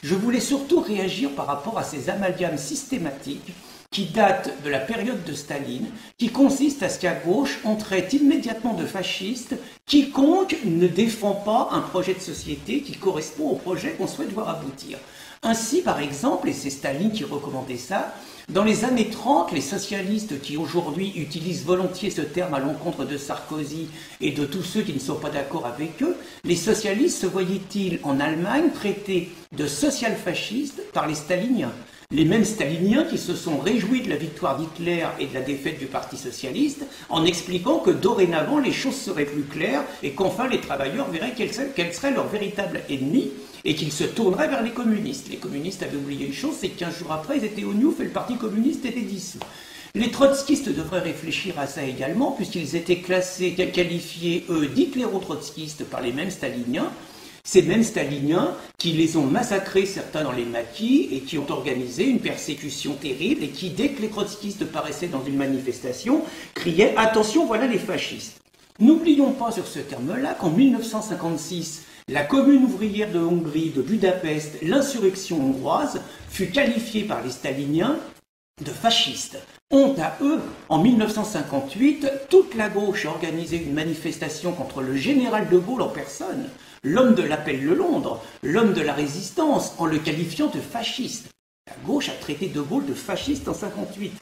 Je voulais surtout réagir par rapport à ces amalgames systématiques qui datent de la période de Staline, qui consiste à ce qu'à gauche, on traite immédiatement de fasciste quiconque ne défend pas un projet de société qui correspond au projet qu'on souhaite voir aboutir. Ainsi, par exemple, et c'est Staline qui recommandait ça, dans les années 30, les socialistes qui aujourd'hui utilisent volontiers ce terme à l'encontre de Sarkozy et de tous ceux qui ne sont pas d'accord avec eux, les socialistes se voyaient-ils en Allemagne traités de social-fascistes par les staliniens? Les mêmes staliniens qui se sont réjouis de la victoire d'Hitler et de la défaite du Parti socialiste en expliquant que dorénavant les choses seraient plus claires et qu'enfin les travailleurs verraient quel serait leur véritable ennemi et qu'ils se tourneraient vers les communistes. Les communistes avaient oublié une chose, c'est que 15 jours après ils étaient au Niouf et le Parti communiste était dissous. Les trotskistes devraient réfléchir à ça également puisqu'ils étaient qualifiés eux d'hitléro-trotskistes par les mêmes staliniens. Ces mêmes staliniens qui les ont massacrés, certains dans les maquis, et qui ont organisé une persécution terrible, et qui, dès que les trotskistes paraissaient dans une manifestation, criaient « Attention, voilà les fascistes ». N'oublions pas sur ce terme-là qu'en 1956, la commune ouvrière de Hongrie, de Budapest, l'insurrection hongroise, fut qualifiée par les staliniens de fascistes. Honte à eux, en 1958, toute la gauche a organisé une manifestation contre le général de Gaulle en personne, l'homme de l'appel de Londres, l'homme de la résistance, en le qualifiant de fasciste. La gauche a traité de Gaulle de fasciste en 1958.